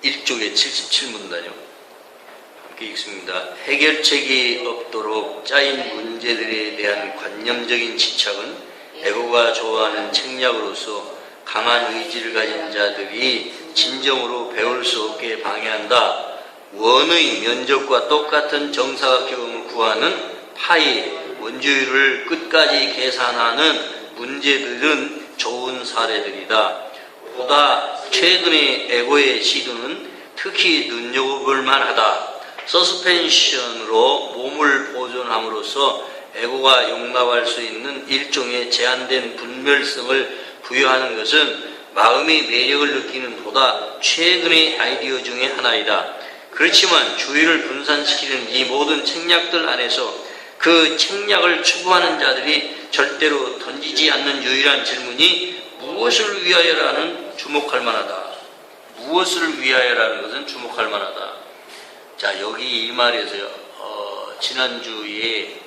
1쪽에 77문단이요. 이렇게 읽습니다. 해결책이 없도록 짜인 문제들에 대한 관념적인 집착은 에고가 좋아하는 책략으로서 강한 의지를 가진 자들이 진정으로 배울 수 없게 방해한다. 원의 면적과 똑같은 정사각형을 구하는 파이 원주율을 끝까지 계산하는 문제들은 좋은 사례들이다. 보다 최근의 에고의 시도는 특히 눈여겨볼 만하다. 서스펜션으로 몸을 보존함으로써 에고가 용납할 수 있는 일종의 제한된 분별성을 부여하는 것은 마음의 매력을 느끼는 보다 최근의 아이디어 중에 하나이다. 그렇지만 주의를 분산시키는 이 모든 책략들 안에서 그 책략을 추구하는 자들이 절대로 던지지 않는 유일한 질문이 무엇을 위하여라는 주목할 만하다. 무엇을 위하여라는 것은 주목할 만하다. 자, 여기 이 말에서요. 지난주에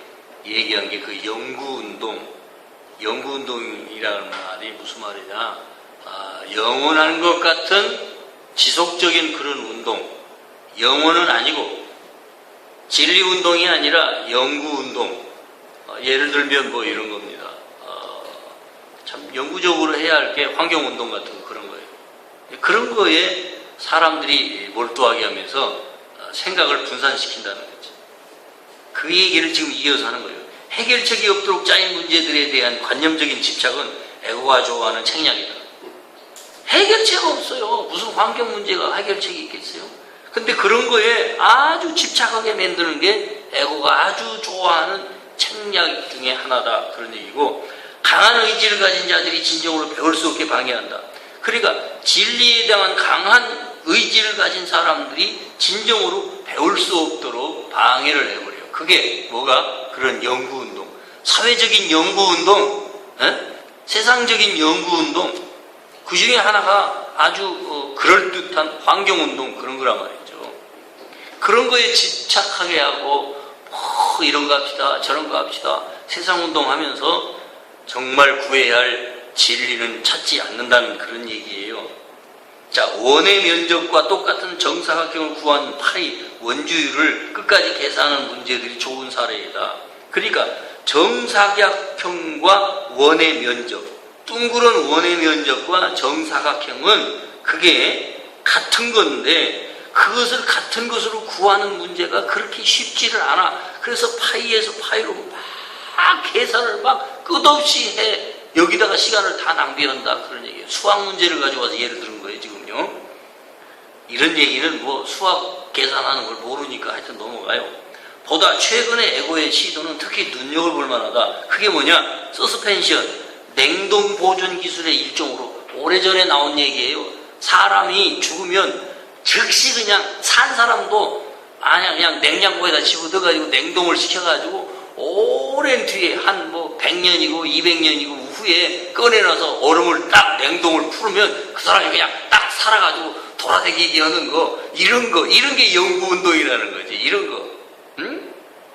얘기한 게 그 영구운동이라는 말이 무슨 말이냐. 영원한 것 같은 지속적인 그런 운동. 영원은 아니고 진리운동이 아니라 영구운동. 예를 들면 뭐 이런 겁니다. 참 영구적으로 해야 할 게 환경운동 같은 거 그런 거예요. 그런 거에 사람들이 몰두하게 하면서 생각을 분산시킨다는 거죠. 그 얘기를 지금 이어서 하는 거예요. 해결책이 없도록 짜인 문제들에 대한 관념적인 집착은 에고가 좋아하는 책략이다. 해결책 없어요. 무슨 환경 문제가 해결책이 있겠어요? 근데 그런 거에 아주 집착하게 만드는 게 에고가 아주 좋아하는 책략 중에 하나다. 그런 얘기고, 강한 의지를 가진 자들이 진정으로 배울 수 없게 방해한다. 그러니까 진리에 대한 강한 의지를 가진 사람들이 진정으로 배울 수 없도록 방해를 해버려요. 그게 뭐가? 그런 연구운동, 사회적인 연구운동, 세상적인 연구운동, 그 중에 하나가 아주 그럴듯한 환경운동 그런 거란 말이죠. 그런 거에 집착하게 하고 이런 거 합시다 저런 거 합시다 세상운동 하면서 정말 구해야 할 진리는 찾지 않는다는 그런 얘기예요. 자, 원의 면적과 똑같은 정사각형을 구한 파이 원주율을 끝까지 계산하는 문제들이 좋은 사례이다. 그러니까 정사각형과 원의 면적, 둥그런 원의 면적과 정사각형은 그게 같은 건데 그것을 같은 것으로 구하는 문제가 그렇게 쉽지를 않아. 그래서 파이에서 파이로 막 계산을 막 끝없이 해. 여기다가 시간을 다 낭비한다. 그런 얘기예요. 수학 문제를 가져와서 예를 들은 거예요, 지금요. 이런 얘기는 뭐 수학 계산하는 걸 모르니까 하여튼 넘어가요. 보다 최근의 에고의 시도는 특히 눈여겨볼 만하다. 그게 뭐냐? 서스펜션, 냉동 보존 기술의 일종으로 오래전에 나온 얘기예요. 사람이 죽으면 즉시 그냥 산 사람도 그냥 냉장고에다 집어넣어가지고 냉동을 시켜가지고 오랜 뒤에 한 뭐 100년이고 200년이고 후에 꺼내놔서 얼음을 딱 냉동을 풀으면 그 사람이 그냥 딱 살아가지고 돌아다니게 하는 거, 이런 게 연구운동이라는 거지, 이런 거. 응?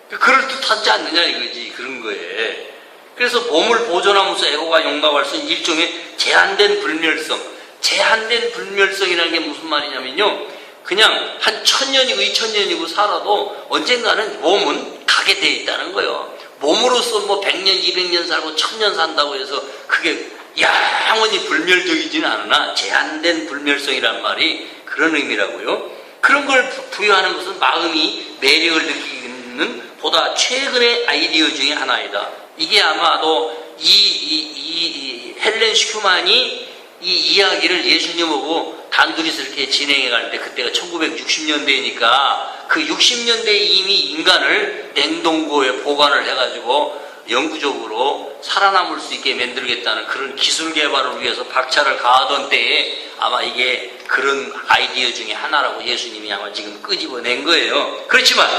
그럴듯하지 않느냐 이거지, 그런 거에. 그래서 몸을 보존하면서 에고가 용납할 수 있는 일종의 제한된 불멸성. 제한된 불멸성이라는 게 무슨 말이냐면요. 그냥 한 1000년이고 2000년이고 살아도 언젠가는 몸은 가게 돼 있다는 거예요. 몸으로서 뭐 100년, 200년 살고 1000년 산다고 해서 그게 영원히 불멸적이지는 않으나 제한된 불멸성이란 말이 그런 의미라고요. 그런 걸 부여하는 것은 마음이 매력을 느끼는 보다 최근의 아이디어 중에 하나이다. 이게 아마도 이 헬렌 슈큐만이 이 이야기를 예수님하고 단둘이서 이렇게 진행해 갈 때, 그때가 1960년대니까 그 60년대에 이미 인간을 냉동고에 보관을 해가지고 영구적으로 살아남을 수 있게 만들겠다는 그런 기술 개발을 위해서 박차를 가하던 때에 아마 이게 그런 아이디어 중에 하나라고 예수님이 아마 지금 끄집어낸 거예요. 그렇지만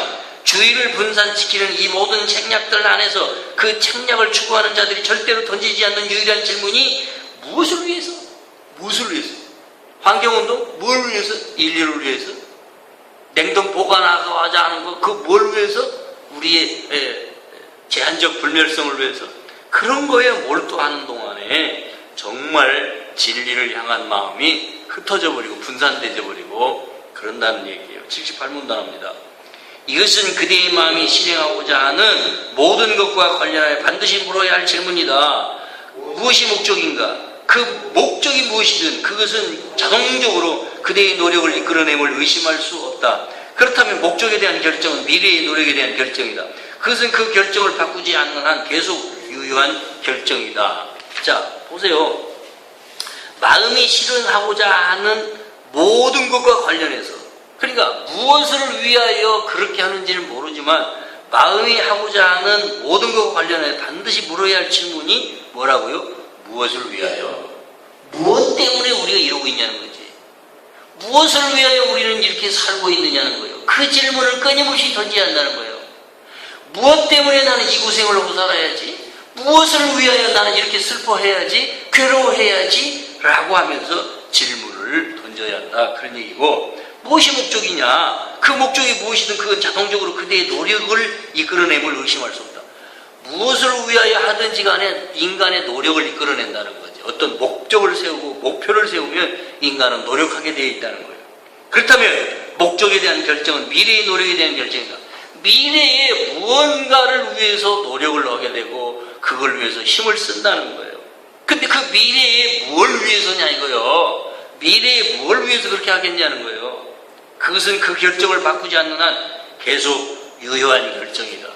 주의를 분산시키는 이 모든 책략들 안에서 그 책략을 추구하는 자들이 절대로 던지지 않는 유일한 질문이 무엇을 위해서? 무엇을 위해서? 환경운동? 뭘 위해서? 인류를 위해서? 냉동 보관하자 하는 거, 그 뭘 위해서? 우리의 제한적 불멸성을 위해서? 그런 거에 몰두하는 동안에 정말 진리를 향한 마음이 흩어져 버리고 분산되져 버리고 그런다는 얘기예요. 78문단합니다. 이것은 그대의 마음이 실행하고자 하는 모든 것과 관련하여 반드시 물어야 할 질문이다. 무엇이 목적인가? 그 목적이 무엇이든 그것은 자동적으로 그대의 노력을 이끌어냄을 의심할 수 없다. 그렇다면 목적에 대한 결정은 미래의 노력에 대한 결정이다. 그것은 그 결정을 바꾸지 않는 한 계속 유효한 결정이다. 자, 보세요. 마음이 실현하고자 하는 모든 것과 관련해서, 그러니까 무엇을 위하여 그렇게 하는지는 모르지만 마음이 하고자 하는 모든 것과 관련해 반드시 물어야 할 질문이 뭐라고요? 무엇을 위하여? 무엇 때문에 우리가 이러고 있냐는 거지. 무엇을 위하여 우리는 이렇게 살고 있느냐는 거예요. 그 질문을 끊임없이 던져야 한다는 거예요. 무엇 때문에 나는 이 고생을 하고 살아야지? 무엇을 위하여 나는 이렇게 슬퍼해야지? 괴로워해야지? 라고 하면서 질문을 던져야 한다. 그런 얘기고, 무엇이 목적이냐? 그 목적이 무엇이든 그건 자동적으로 그대의 노력을 이끌어냄을 의심할 수 없다. 무엇을 위하여 하든지 간에 인간의 노력을 이끌어낸다는 거지. 어떤 목적을 세우고 목표를 세우면 인간은 노력하게 되어 있다는 거예요. 그렇다면 목적에 대한 결정은 미래의 노력에 대한 결정이다. 미래에 무언가를 위해서 노력을 하게 되고 그걸 위해서 힘을 쓴다는 거예요. 근데 그 미래에 뭘 위해서냐 이거요. 미래에 뭘 위해서 그렇게 하겠냐는 거예요. 그것은 그 결정을 바꾸지 않는 한 계속 유효한 결정이다.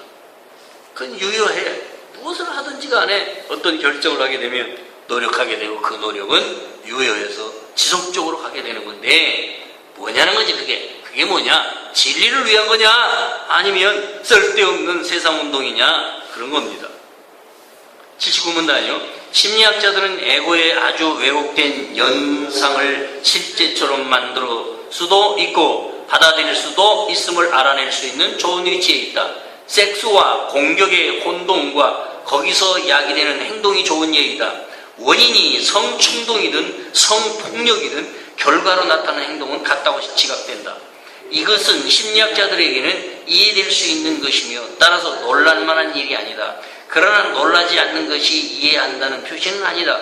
그건 유효해. 무엇을 하든지 간에 어떤 결정을 하게 되면 노력하게 되고 그 노력은 유효해서 지속적으로 하게 되는 건데 뭐냐는 거지 그게. 그게 뭐냐? 진리를 위한 거냐? 아니면 쓸데없는 세상운동이냐? 그런 겁니다. 79문단이요. 심리학자들은 에고의 아주 왜곡된 연상을 실제처럼 만들 수도 있고 받아들일 수도 있음을 알아낼 수 있는 좋은 위치에 있다. 섹스와 공격의 혼동과 거기서 야기되는 행동이 좋은 예이다. 원인이 성충동이든 성폭력이든 결과로 나타나는 행동은 같다고 지각된다. 이것은 심리학자들에게는 이해될 수 있는 것이며 따라서 놀랄만한 일이 아니다. 그러나 놀라지 않는 것이 이해한다는 표시는 아니다.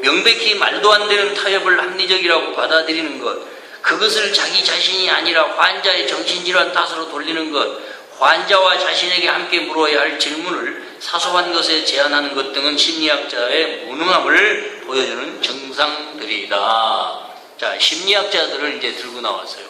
명백히 말도 안 되는 타협을 합리적이라고 받아들이는 것, 그것을 자기 자신이 아니라 환자의 정신질환 탓으로 돌리는 것, 환자와 자신에게 함께 물어야 할 질문을 사소한 것에 제한하는 것 등은 심리학자의 무능함을 보여주는 증상들이다. 자, 심리학자들을 이제 들고 나왔어요.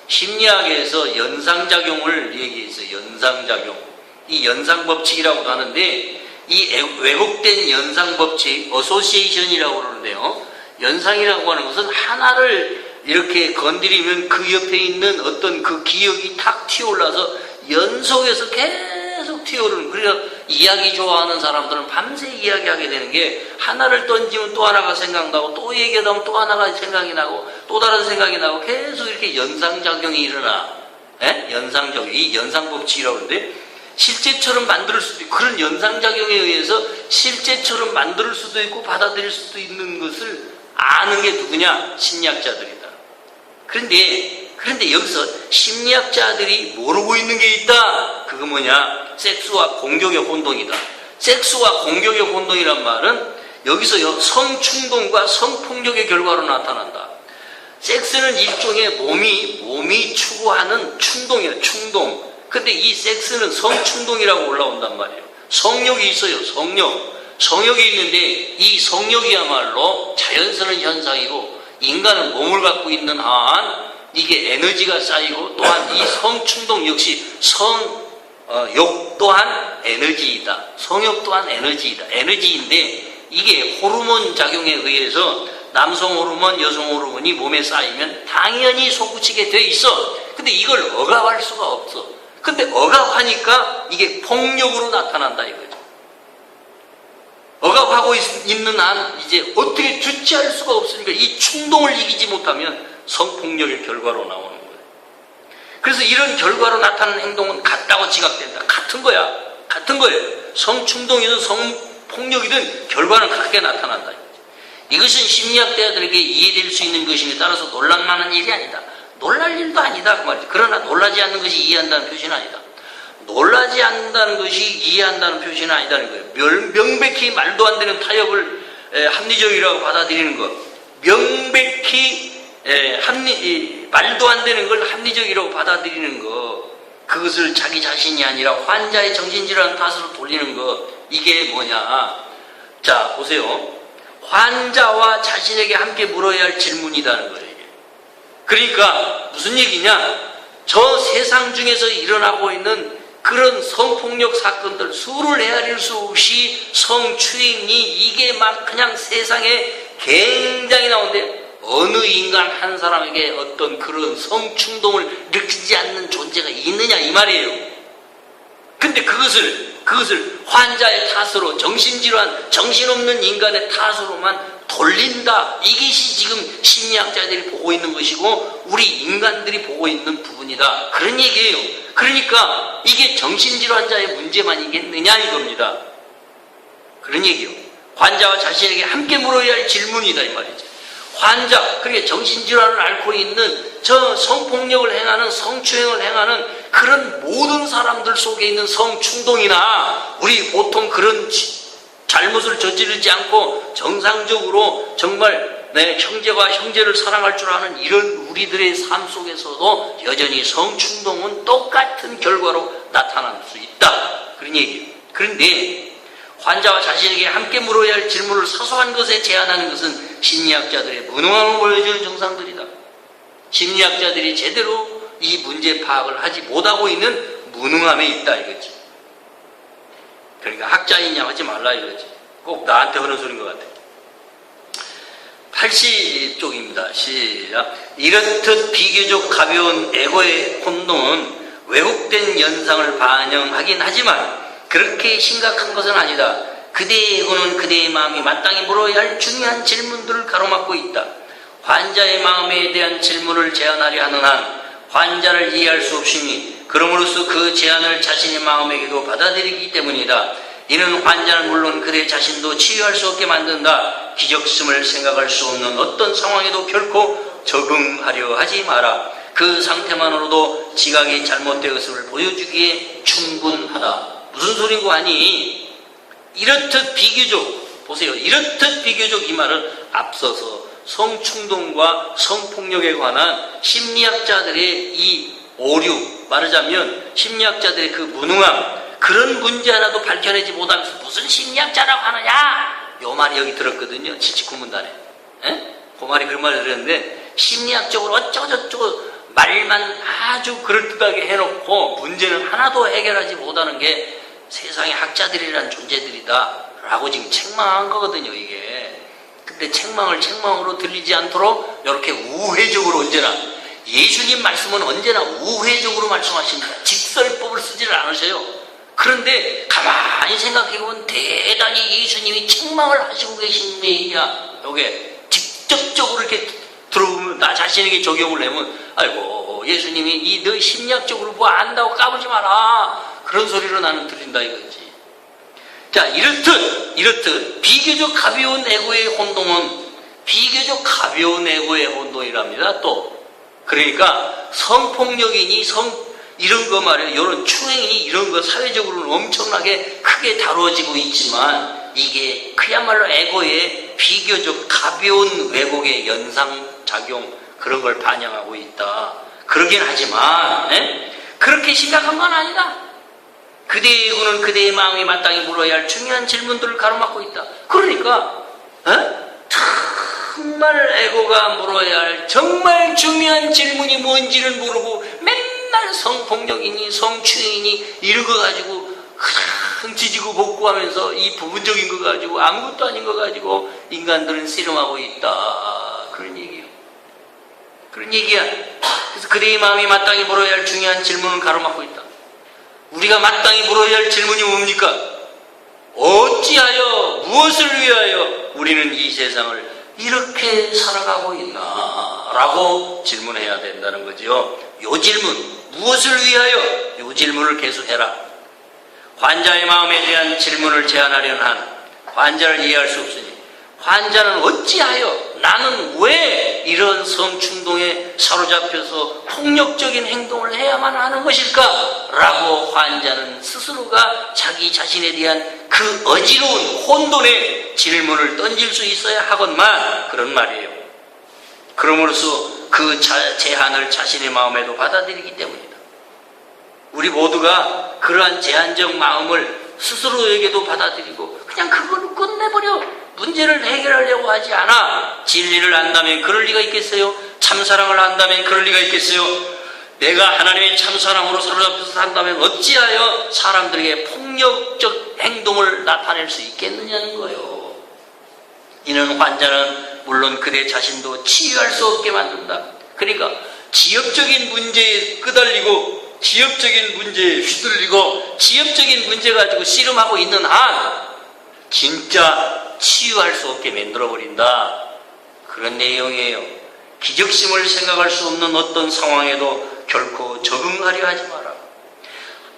심리학에서 연상작용을 얘기했어요. 연상작용. 이 연상법칙이라고도 하는데 이 왜곡된 연상법칙, 어소시에이션이라고 그러는데요. 연상이라고 하는 것은 하나를 이렇게 건드리면 그 옆에 있는 어떤 그 기억이 탁 튀어올라서 연속해서 계속 튀어오르는. 그래서 이야기 좋아하는 사람들은 밤새 이야기하게 되는 게 하나를 던지면 또 하나가 생각나고 또 얘기하다 보면 또 하나가 생각이 나고 또 다른 생각이 나고 계속 이렇게 연상작용이 일어나. 예? 연상작용. 이 연상법칙이라고 하는데 실제처럼 만들 수도 있고 그런 연상작용에 의해서 실제처럼 만들 수도 있고 받아들일 수도 있는 것을 아는 게 누구냐? 심리학자들이다. 그런데 여기서 심리학자들이 모르고 있는 게 있다. 그거 뭐냐? 섹스와 공격의 혼동이다. 섹스와 공격의 혼동이란 말은 여기서 성충동과 성폭력의 결과로 나타난다. 섹스는 일종의 몸이 추구하는 충동이에요. 충동. 근데 이 섹스는 성충동이라고 올라온단 말이에요. 성욕이 있어요. 성욕이 있는데 이 성욕이야말로 자연스러운 현상이고 인간은 몸을 갖고 있는 한 이게 에너지가 쌓이고 또한 이 성충동 역시 성욕 또한 에너지이다. 성욕 또한 에너지이다. 에너지인데 이게 호르몬 작용에 의해서 남성 호르몬, 여성 호르몬이 몸에 쌓이면 당연히 솟구치게 돼 있어. 근데 이걸 억압할 수가 없어. 근데 억압하니까 이게 폭력으로 나타난다 이거죠. 억압하고 있는 한 이제 어떻게 주체할 수가 없으니까 이 충동을 이기지 못하면 성폭력의 결과로 나오는 거예요. 그래서 이런 결과로 나타나는 행동은 같다고 지각된다. 같은 거예요. 성충동이든 성폭력이든 결과는 같게 나타난다. 이것은 심리학자들에게 이해될 수 있는 것이며 따라서 놀랄만한 일이 아니다. 놀랄 일도 아니다 그 말이죠. 그러나 놀라지 않는 것이 이해한다는 표시는 아니다. 놀라지 않는다는 것이 이해한다는 표시는 아니다는 거예요. 명백히 말도 안 되는 타협을 합리적이라고 받아들이는 것, 명백히 말도 안 되는 걸 합리적이라고 받아들이는 거, 그것을 자기 자신이 아니라 환자의 정신질환 탓으로 돌리는 거, 이게 뭐냐? 자, 보세요. 환자와 자신에게 함께 물어야 할 질문이라는 거예요, 이게. 그러니까 무슨 얘기냐? 저 세상 중에서 일어나고 있는 그런 성폭력 사건들, 수를 헤아릴 수 없이 성추행이 이게 막 그냥 세상에 굉장히 나오는데, 어느 인간 한 사람에게 어떤 그런 성충동을 느끼지 않는 존재가 있느냐 이 말이에요. 근데 그것을 환자의 탓으로, 정신질환, 정신없는 인간의 탓으로만 돌린다. 이것이 지금 심리학자들이 보고 있는 것이고 우리 인간들이 보고 있는 부분이다. 그런 얘기예요. 그러니까 이게 정신질환자의 문제만이겠느냐 이겁니다. 그런 얘기요. 환자와 자신에게 함께 물어야 할 질문이다 이 말이죠. 환자, 그게 정신질환을 앓고 있는 저 성폭력을 행하는, 성추행을 행하는 그런 모든 사람들 속에 있는 성충동이나 우리 보통 그런 잘못을 저지르지 않고 정상적으로 정말 형제가 형제를 사랑할 줄 아는 이런 우리들의 삶 속에서도 여전히 성충동은 똑같은 결과로 나타날 수 있다. 그런 얘기예요. 그런데 환자와 자신에게 함께 물어야 할 질문을 사소한 것에 제한하는 것은 심리학자들의 무능함을 보여주는 정상들이다. 심리학자들이 제대로 이 문제 파악을 하지 못하고 있는 무능함에 있다 이거지. 그러니까 학자인 양 하지 말라 이거지. 꼭 나한테 하는 소리인 것 같아. 80쪽입니다. 시작. 이렇듯 비교적 가벼운 에고의 혼동은 왜곡된 연상을 반영하긴 하지만 그렇게 심각한 것은 아니다. 그대의 에고는 그대의 마음이 마땅히 물어야 할 중요한 질문들을 가로막고 있다. 환자의 마음에 대한 질문을 제안하려 하는 한 환자를 이해할 수 없으니 그럼으로써 그 제안을 자신의 마음에게도 받아들이기 때문이다. 이는 환자는 물론 그대 자신도 치유할 수 없게 만든다. 기적심을 생각할 수 없는 어떤 상황에도 결코 적응하려 하지 마라. 그 상태만으로도 지각이 잘못되었음을 보여주기에 충분하다. 무슨 소린고 하니? 이렇듯 비교적, 보세요. 이렇듯 비교적 이 말은 앞서서 성충동과 성폭력에 관한 심리학자들의 이 오류, 말하자면 심리학자들의 그 무능함, 그런 문제 하나도 밝혀내지 못하면서 무슨 심리학자라고 하느냐? 요 말이 여기 들었거든요. 79문단에. 그 말이 그런 말을 들었는데, 심리학적으로 어쩌고저쩌고 말만 아주 그럴듯하게 해놓고 문제는 하나도 해결하지 못하는 게 세상의 학자들이란 존재들이다 라고 지금 책망한 거거든요 이게. 근데 책망을 책망으로 들리지 않도록 이렇게 우회적으로 언제나, 예수님 말씀은 언제나 우회적으로 말씀하십니다. 직설법을 쓰지를 않으셔요. 그런데 가만히 생각해보면 대단히 예수님이 책망을 하시고 계신 얘기야. 요게 직접적으로 이렇게 들어보면 나 자신에게 적용을 내면, 아이고 예수님이 너 심리학적으로 뭐 안다고 까불지 마라, 그런 소리로 나는 들린다 이거지. 자, 이렇듯 비교적 가벼운 에고의 혼동은 비교적 가벼운 에고의 혼동이랍니다. 또 그러니까 성폭력이니 이런 거 말이에요. 이런 추행이니 이런 거 사회적으로는 엄청나게 크게 다루어지고 있지만 이게 그야말로 에고의 비교적 가벼운 왜곡의 연상작용, 그런 걸 반영하고 있다. 그러긴 하지만 그렇게 심각한 건 아니다. 그대의 에고는 그대의 마음이 마땅히 물어야 할 중요한 질문들을 가로막고 있다. 그러니까 정말 에고가 물어야 할 정말 중요한 질문이 뭔지를 모르고 맨날 성폭력이니 성추행이니 이런 거 가지고 그냥 지지고 볶고하면서 이 부분적인 거 가지고 아무것도 아닌 거 가지고 인간들은 씨름하고 있다. 그런 얘기예요. 그런 얘기야. 그래서 그대의 마음이 마땅히 물어야 할 중요한 질문을 가로막고 있다. 우리가 마땅히 물어야 할 질문이 뭡니까? 어찌하여, 무엇을 위하여 우리는 이 세상을 이렇게 살아가고 있나? 라고 질문해야 된다는 거죠. 요 질문, 무엇을 위하여? 요 질문을 계속해라. 환자의 마음에 대한 질문을 제안하려는 한 환자를 이해할 수 없으니 환자는 어찌하여, 나는 왜 이런 성충동에 사로잡혀서 폭력적인 행동을 해야만 하는 것일까? 라고 환자는 스스로가 자기 자신에 대한 그 어지러운 혼돈의 질문을 던질 수 있어야 하건만, 그런 말이에요. 그럼으로써 그 제한을 자신의 마음에도 받아들이기 때문이다. 우리 모두가 그러한 제한적 마음을 스스로에게도 받아들이고 그냥 그걸 끝내버려. 문제를 해결하려고 하지 않아. 진리를 안다면 그럴 리가 있겠어요? 참사랑을 안다면 그럴 리가 있겠어요? 내가 하나님의 참사랑으로 사로잡혀서 산다면 어찌하여 사람들에게 폭력적 행동을 나타낼 수 있겠느냐는 거예요. 이는 환자는 물론 그대 자신도 치유할 수 없게 만든다. 그러니까 지역적인 문제에 끄달리고 지역적인 문제에 휘둘리고 지역적인 문제 가지고 씨름하고 있는 한 진짜 치유할 수 없게 만들어버린다. 그런 내용이에요. 기적심을 생각할 수 없는 어떤 상황에도 결코 적응하려 하지 마라.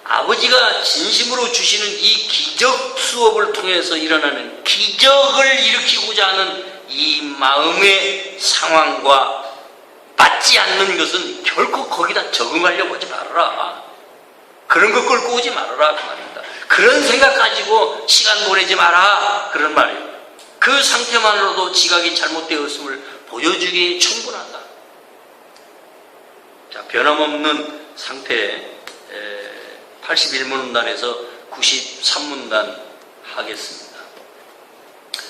아버지가 진심으로 주시는 이 기적 수업을 통해서 일어나는 기적을 일으키고자 하는 이 마음의 상황과 맞지 않는 것은 결코 거기다 적응하려고 하지 말아라. 그런 것 끌고 오지 말아라 그 말입니다. 그런 생각 가지고 시간 보내지 마라 그런 말이에요. 그 상태만으로도 지각이 잘못되었음을 보여주기에 충분하다. 자, 변함없는 상태에 81문단에서 93문단 하겠습니다.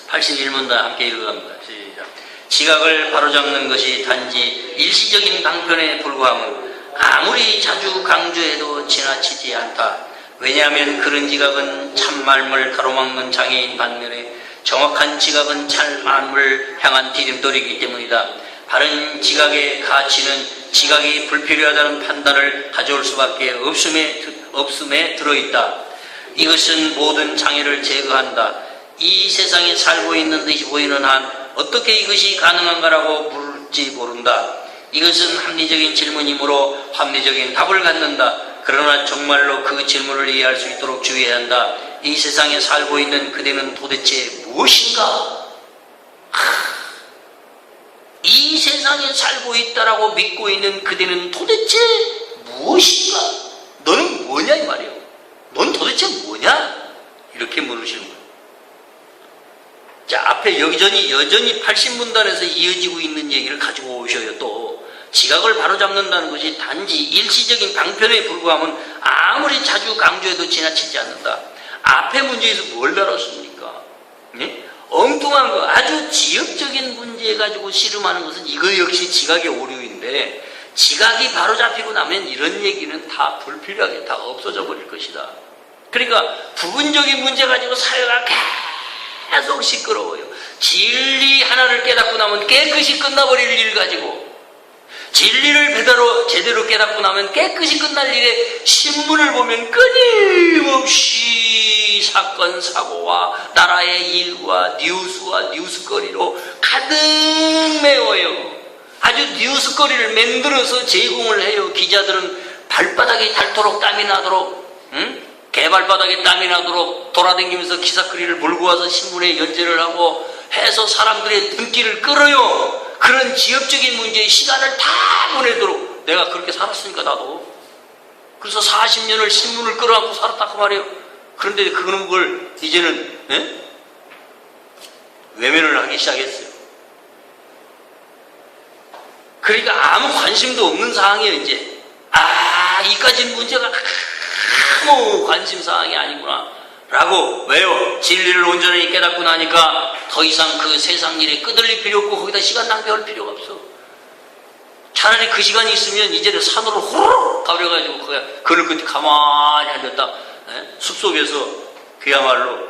81문단 함께 읽어갑니다. 시작. 지각을 바로잡는 것이 단지 일시적인 방편에 불과함은 아무리 자주 강조해도 지나치지 않다. 왜냐하면 그런 지각은 참말을 가로막는 장애인 반면에 정확한 지각은 참말을 향한 디딤돌이기 때문이다. 바른 지각의 가치는 지각이 불필요하다는 판단을 가져올 수밖에 없음에 들어있다. 이것은 모든 장애를 제거한다. 이 세상에 살고 있는 듯이 보이는 한 어떻게 이것이 가능한가라고 물을지 모른다. 이것은 합리적인 질문이므로 합리적인 답을 갖는다. 그러나 정말로 그 질문을 이해할 수 있도록 주의해야 한다. 이 세상에 살고 있는 그대는 도대체 무엇인가? 이 세상에 살고 있다라고 믿고 있는 그대는 도대체 무엇인가? 너는 뭐냐 이 말이에요. 넌 도대체 뭐냐? 이렇게 물으시는 거예요. 자, 앞에 여전히 80문단에서 이어지고 있는 얘기를 가지고 오셔요. 또 지각을 바로잡는다는 것이 단지 일시적인 방편에 불과하면 아무리 자주 강조해도 지나치지 않는다. 앞에 문제에서 뭘 다뤘습니까? 네? 엉뚱한 거, 아주 지역적인 문제 가지고 씨름하는 것은 이거 역시 지각의 오류인데, 지각이 바로잡히고 나면 이런 얘기는 다 불필요하게 다 없어져 버릴 것이다. 그러니까 부분적인 문제 가지고 사회가 계속 시끄러워요. 진리 하나를 깨닫고 나면 깨끗이 끝나버릴 일 가지고, 진리를 제대로 깨닫고 나면 깨끗이 끝날 일에 신문을 보면 끊임없이 사건 사고와 나라의 일과 뉴스와 뉴스거리로 가득 메워요. 아주 뉴스거리를 만들어서 제공을 해요. 기자들은 발바닥에 닳도록 땀이 나도록, 개발바닥에 땀이 나도록 돌아다니면서 기사거리를 몰고 와서 신문에 연재를 하고 해서 사람들의 눈길을 끌어요. 그런 지역적인 문제에 시간을 다 보내도록. 내가 그렇게 살았으니까 나도. 그래서 40년을 신문을 끌어안고 살았다 그 말이에요. 그런데 그걸 이제는 외면을 하기 시작했어요. 그러니까 아무 관심도 없는 상황이에요. 이제 이까지는 문제가 아무 관심사항이 아니구나 라고. 왜요? 진리를 온전히 깨닫고 나니까 더 이상 그 세상 일에 끄들릴 필요 없고 거기다 시간 낭비할 필요가 없어. 차라리 그 시간이 있으면 이제는 산으로 호로록 가버려가지고 그늘 끝에 가만히 앉았다 숲속에서 그야말로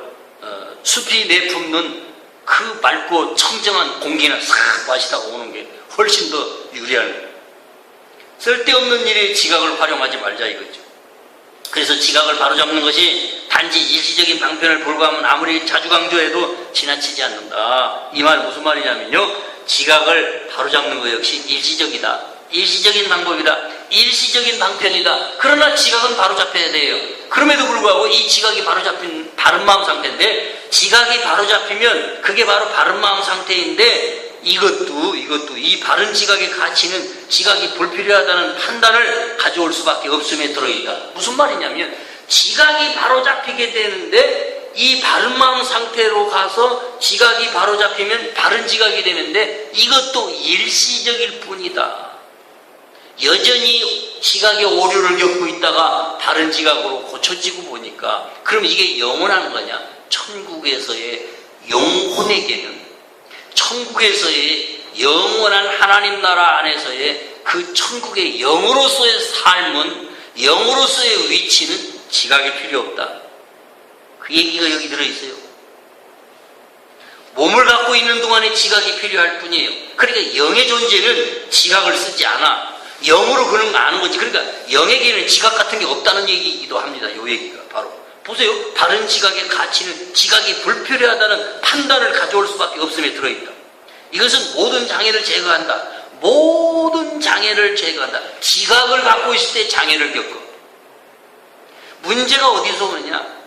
숲이 내뿜는 그 맑고 청정한 공기나 싹 마시다 오는 게 훨씬 더 유리한 거예요. 쓸데없는 일에 지각을 활용하지 말자 이거죠. 그래서 지각을 바로잡는 것이 단지 일시적인 방편을 불과하면 아무리 자주 강조해도 지나치지 않는다. 이 말 무슨 말이냐면요, 지각을 바로잡는 것 역시 일시적이다. 일시적인 방법이다. 일시적인 방편이다. 그러나 지각은 바로잡혀야 돼요. 그럼에도 불구하고 이 지각이 바로잡힌 바른마음 상태인데, 지각이 바로잡히면 그게 바로 바른마음 상태인데, 이것도 이 바른 지각의 가치는 지각이 불필요하다는 판단을 가져올 수밖에 없음에 들어있다. 무슨 말이냐면 지각이 바로잡히게 되는데 이 바른 마음 상태로 가서 지각이 바로 잡히면 바른 지각이 되는데 이것도 일시적일 뿐이다. 여전히 지각의 오류를 겪고 있다가 바른 지각으로 고쳐지고 보니까 그럼 이게 영원한 거냐? 천국에서의 영혼에게는 천국에서의 영원한 하나님 나라 안에서의 그 천국의 영으로서의 삶은 영으로서의 위치는 지각이 필요 없다. 그 얘기가 여기 들어있어요. 몸을 갖고 있는 동안에 지각이 필요할 뿐이에요. 그러니까 영의 존재는 지각을 쓰지 않아. 영으로 그런 거 아는 거지. 그러니까 영에게는 지각 같은 게 없다는 얘기이기도 합니다. 이 얘기가 바로. 보세요. 바른 지각의 가치는 지각이 불필요하다는 판단을 가져올 수밖에 없음에 들어있다. 이것은 모든 장애를 제거한다. 모든 장애를 제거한다. 지각을 갖고 있을 때 장애를 겪어. 문제가 어디서 오느냐?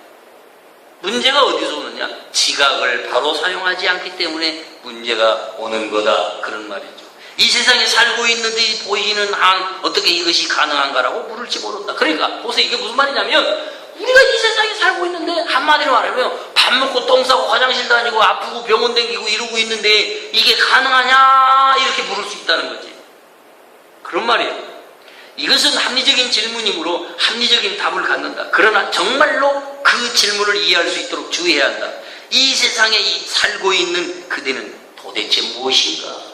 문제가 어디서 오느냐? 지각을 바로 사용하지 않기 때문에 문제가 오는 거다. 그런 말이죠. 이 세상에 살고 있는데 보이는 한 어떻게 이것이 가능한가라고 물을지 모른다. 그러니까 보세요. 이게 무슨 말이냐면 우리가 이 세상에 살고 있는데 한마디로 말하면 밥 먹고 똥 싸고 화장실 다니고 아프고 병원 다니고 이러고 있는데 이게 가능하냐 이렇게 물을 수 있다는 거지. 그런 말이에요. 이것은 합리적인 질문이므로 합리적인 답을 갖는다. 그러나 정말로 그 질문을 이해할 수 있도록 주의해야 한다. 이 세상에 살고 있는 그대는 도대체 무엇인가?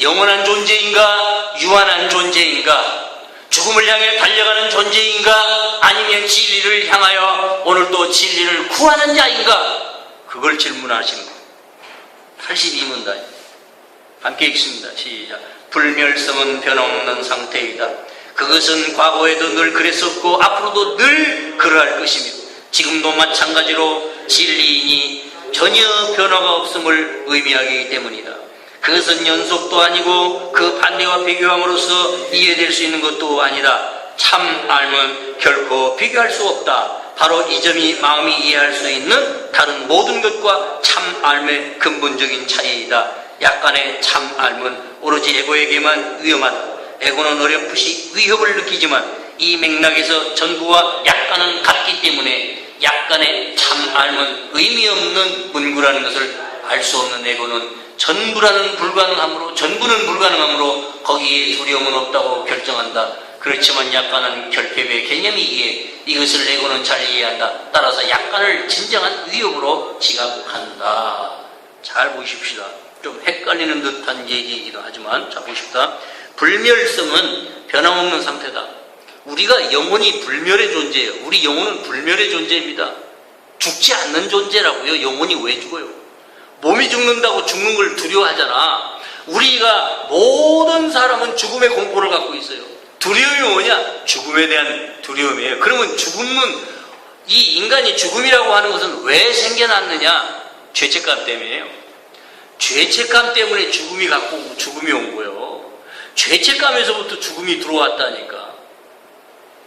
영원한 존재인가? 유한한 존재인가? 죽음을 향해 달려가는 존재인가? 아니면 진리를 향하여 오늘도 진리를 구하는 자인가? 그걸 질문하시는 거예요. 82문단 함께 읽습니다. 시작. 불멸성은 변함없는 상태이다. 그것은 과거에도 늘 그랬었고 앞으로도 늘 그러할 것이며 지금도 마찬가지로 진리이니 전혀 변화가 없음을 의미하기 때문이다. 그것은 연속도 아니고 그 반대와 비교함으로써 이해될 수 있는 것도 아니다. 참 알면 결코 비교할 수 없다. 바로 이 점이 마음이 이해할 수 있는 다른 모든 것과 참 알의 근본적인 차이이다. 약간의 참 알은 오로지 에고에게만 위험하다. 에고는 어렴풋이 위협을 느끼지만 이 맥락에서 전부와 약간은 같기 때문에 약간의 참 알은 의미 없는 문구라는 것을 알 수 없는 에고는 전부는 불가능하므로 거기에 두려움은 없다고 결정한다. 그렇지만 약간은 결핍의 개념이기에 이것을 에고는 잘 이해한다. 따라서 약간을 진정한 위협으로 지각한다. 잘 보십시다. 좀 헷갈리는 듯한 얘기이기도 하지만 자 보십시다. 불멸성은 변함없는 상태다. 우리가 영혼이 불멸의 존재예요. 우리 영혼은 불멸의 존재입니다. 죽지 않는 존재라고요. 영혼이 왜 죽어요? 몸이 죽는다고 죽는 걸 두려워하잖아. 우리가 모든 사람은 죽음의 공포를 갖고 있어요. 두려움이 뭐냐? 죽음에 대한 두려움이에요. 그러면 죽음은 이 인간이 죽음이라고 하는 것은 왜 생겨났느냐? 죄책감 때문이에요. 죄책감 때문에 죽음이 온 거예요. 죄책감에서부터 죽음이 들어왔다니까.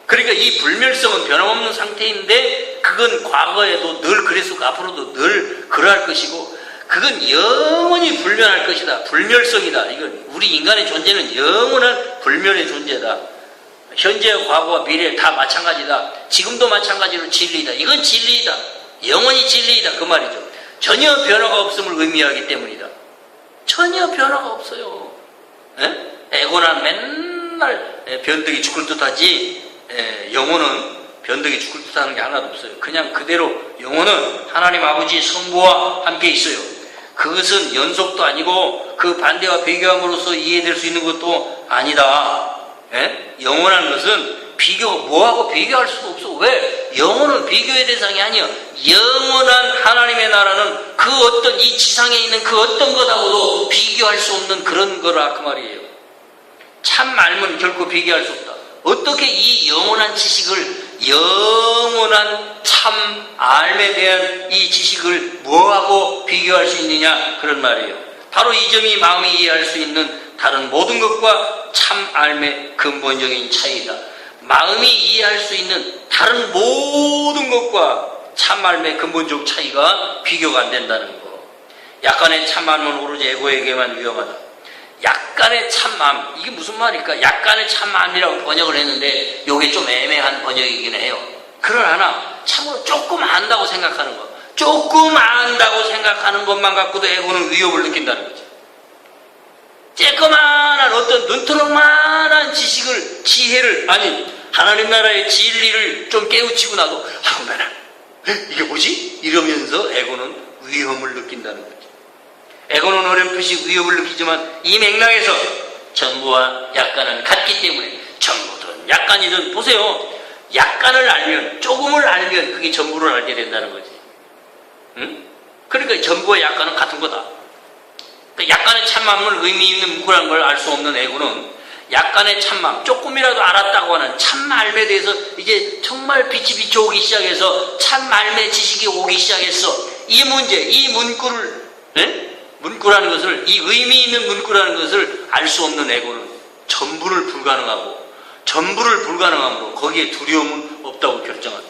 그러니까 이 불멸성은 변함없는 상태인데 그건 과거에도 늘 그랬었고 앞으로도 늘 그러할 것이고 그건 영원히 불멸할 것이다. 불멸성이다. 이건 우리 인간의 존재는 영원한 불멸의 존재다. 현재와 과거와 미래 다 마찬가지다. 지금도 마찬가지로 진리다. 이건 진리이다. 영원히 진리이다. 그 말이죠. 전혀 변화가 없음을 의미하기 때문이다. 전혀 변화가 없어요. 에고는 맨날 변덕이 죽을 듯하지 영혼은 변덕이 죽을 듯하는 게 하나도 없어요. 그냥 그대로 영혼은 하나님 아버지 성부와 함께 있어요. 그것은 연속도 아니고 그 반대와 비교함으로써 이해될 수 있는 것도 아니다. 영원한 것은 뭐하고 비교할 수도 없어. 왜? 영혼은 비교의 대상이 아니야. 영원한 하나님의 나라는 그 어떤 이 지상에 있는 그 어떤 것하고도 비교할 수 없는 그런 거라 그 말이에요. 참 알면 결코 비교할 수 없다. 어떻게 이 영원한 지식을 영원한 참 알에 대한 이 지식을 뭐하고 비교할 수 있느냐 그런 말이에요. 바로 이 점이 마음이 이해할 수 있는 다른 모든 것과 참 알의 근본적인 차이다. 마음이 이해할 수 있는 다른 모든 것과 참알의 근본적 차이가 비교가 안 된다는 거. 약간의 참암은 오로지 에고에게만 위험하다. 약간의 참암, 이게 무슨 말일까? 약간의 참암이라고 번역을 했는데 이게 좀 애매한 번역이긴 해요. 그러나 참으로 조금 안다고 생각하는 것, 조금 안다고 생각하는 것만 갖고도 에고는 위협을 느낀다는 거죠. 쬐끄만한 어떤 눈토록만한 지식을, 지혜를, 아니 하나님 나라의 진리를 좀 깨우치고 나도 나는 이게 뭐지? 이러면서 에고는 위험을 느낀다는 거죠. 에고는 어렴풋이 위협을 느끼지만 이 맥락에서 전부와 약간은 같기 때문에 전부든 약간이든 보세요. 약간을 알면, 조금을 알면 그게 전부를 알게 된다는 거지. 응? 그러니까 전부와 약간은 같은 거다. 약간의 참마음을 의미 있는 문구라는 걸 알 수 없는 에고는 약간의 참마음, 조금이라도 알았다고 하는 참말매에 대해서 이제 정말 빛이 비춰오기 시작해서 참말매 지식이 오기 시작했어. 이 문제, 이 문구를, 문구라는 것을, 이 의미 있는 문구라는 것을 알 수 없는 에고는 전부를 불가능함으로 거기에 두려움은 없다고 결정한다.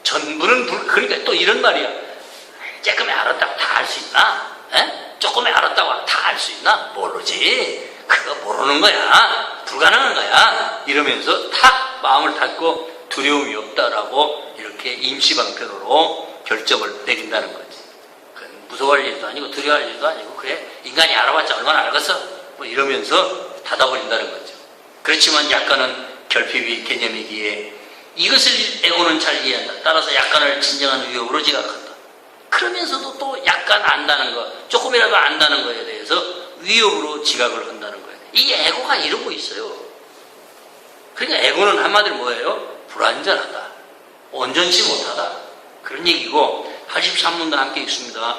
전부는 그러니까 또 이런 말이야. 조금에 알았다고 다 알 수 있나? 조금에 알았다고 다 알 수 있나? 모르지. 그거 모르는 거야. 불가능한 거야. 이러면서 탁 마음을 닫고 두려움이 없다라고 이렇게 임시방편으로 결정을 내린다는 거지. 무서워할 일도 아니고 두려워할 일도 아니고 그래 인간이 알아봤자 얼마나 알겠어? 뭐 이러면서 닫아버린다는 거죠. 그렇지만 약간은 결핍이 개념이기에 이것을 에고는 잘 이해한다. 따라서 약간을 진정한 위협으로 지각한다. 그러면서도 또 약간 안다는 것, 조금이라도 안다는 것에 대해서 위협으로 지각을 한다는 거예요. 이 에고가 이러고 있어요. 그러니까 에고는 한마디로 뭐예요? 불완전하다. 온전치 못하다. 그런 얘기고 83문도 함께 읽습니다.